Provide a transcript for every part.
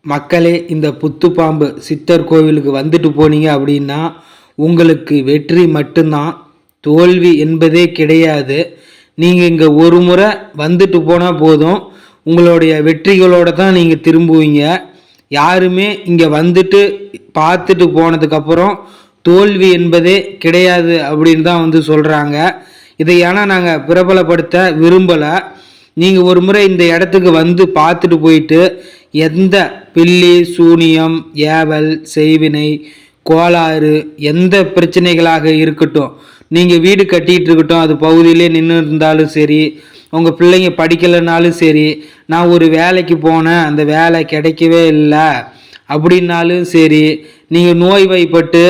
மக்களே, இந்த புத்துப்பாம்பு சித்தர் கோவிலுக்கு வந்துட்டு போனீங்க அப்படின்னா உங்களுக்கு வெற்றி மட்டும்தான், தோல்வி என்பதே கிடையாது. நீங்கள் இங்கே ஒரு முறை வந்துட்டு போனால் போதும், உங்களுடைய வெற்றிகளோடு தான் நீங்கள் திரும்புவீங்க. யாருமே இங்கே வந்துட்டு பார்த்துட்டு போனதுக்கப்புறம் தோல்வி என்பதே கிடையாது அப்படின்னு தான் வந்து சொல்கிறாங்க. இதை ஏன்னா நாங்கள் பிரபலப்படுத்த விரும்பலை. நீங்கள் ஒரு முறை இந்த இடத்துக்கு வந்து பார்த்துட்டு போயிட்டு எந்த பில்லி சூனியம் ஏவல் செய்வினை கோளாறு எந்த பிரச்சனைகளாக இருக்கட்டும், நீங்கள் வீடு கட்டிகிட்டு இருக்கட்டும், அது பகுதியிலே நின்று இருந்தாலும் சரி, உங்கள் பிள்ளைங்க படிக்கலைனாலும் சரி, நான் ஒரு வேலைக்கு போனேன் அந்த வேலை கிடைக்கவே இல்லை அப்படின்னாலும் சரி, நீங்கள் நோய்வாய்ப்பட்டு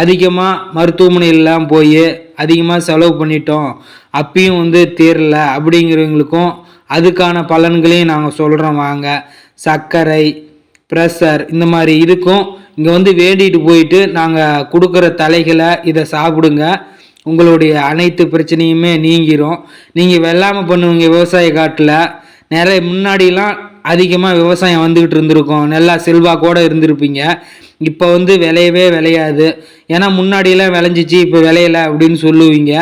அதிகமாக மருத்துவமனையெல்லாம் போய் அதிகமாக செலவு பண்ணிட்டோம் அப்பயும் வந்து தீரல அப்படிங்கிறவங்களுக்கும் அதுக்கான பலன்களையும் நாங்கள் சொல்கிறோம். வாங்க, சர்க்கரை ப்ரெஷர் இந்த மாதிரி இருக்கும், இங்கே வந்து வேண்டிட்டு போயிட்டு நாங்கள் கொடுக்குற தலைகளை இதை சாப்பிடுங்க, உங்களுடைய அனைத்து பிரச்சனையுமே நீங்கிரும். நீங்கள் வெள்ளாமை பண்ணுவீங்க விவசாய காட்டில், நிறைய முன்னாடிலாம் அதிகமாக விவசாயம் வந்துக்கிட்டு இருந்திருக்கும், நல்லா செல்வாக்கோடு இருந்திருப்பீங்க. இப்போ வந்து விளையவே விளையாது, ஏன்னா முன்னாடியெல்லாம் விளைஞ்சிச்சு இப்போ விளையலை அப்படின்னு சொல்லுவீங்க.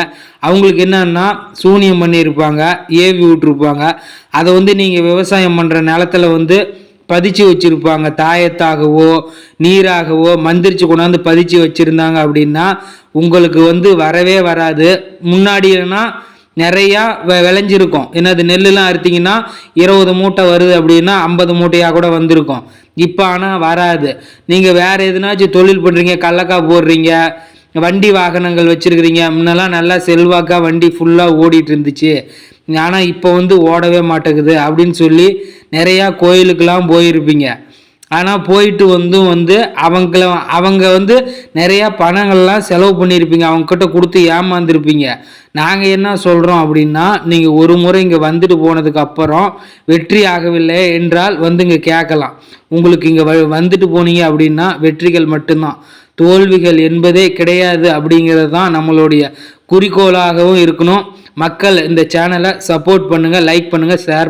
அவங்களுக்கு என்னன்னா சூனியம் பண்ணியிருப்பாங்க, ஏவி விட்டுருப்பாங்க. அதை வந்து நீங்கள் விவசாயம் பண்ணுற நிலத்தில் வந்து பதிச்சு வச்சுருப்பாங்க, தாயத்தாகவோ நீராகவோ மந்திரிச்சு கொண்டாந்து பதிச்சு வச்சுருந்தாங்க அப்படின்னா உங்களுக்கு வந்து வரவே வராது. முன்னாடினா நிறையா விளைஞ்சிருக்கும், என்னது நெல்லுலாம் அறுத்திங்கன்னா 20 மூட்டை வருது அப்படின்னா 50 மூட்டையாக கூட வந்திருக்கும். இப்போ ஆனால் வராது. நீங்கள் வேறு எதுனாச்சும் தொழில் பண்ணுறீங்க, கடலக்காய் போடுறீங்க, வண்டி வாகனங்கள் வச்சுருக்கிறீங்க, முன்னெல்லாம் நல்லா செல்வாக்காக வண்டி ஃபுல்லாக ஓடிட்டு இருந்துச்சு, ஆனால் இப்போ வந்து ஓடவே மாட்டேங்குது அப்படின்னு சொல்லி நிறையா கோயிலுக்கெல்லாம் போயிருப்பீங்க. ஆனால் போயிட்டு வந்து அவங்க வந்து நிறையா பணங்கள்லாம் செலவு பண்ணியிருப்பீங்க, அவங்கக்கிட்ட கொடுத்து ஏமாந்துருப்பீங்க. நாங்கள் என்ன சொல்கிறோம் அப்படின்னா, நீங்கள் ஒரு முறை இங்கே வந்துட்டு போனதுக்கு அப்புறம் வெற்றி ஆகவில்லை என்றால் வந்து இங்கே கேட்கலாம். உங்களுக்கு இங்கே வந்துட்டு போனீங்க அப்படின்னா வெற்றிகள் மட்டும்தான், தோல்விகள் என்பதே கிடையாது அப்படிங்கிறது தான் நம்மளுடைய குறிக்கோளாகவும் இருக்கணும். மக்கள் இந்த சேனலை சப்போர்ட் பண்ணுங்கள், லைக் பண்ணுங்கள், ஷேர்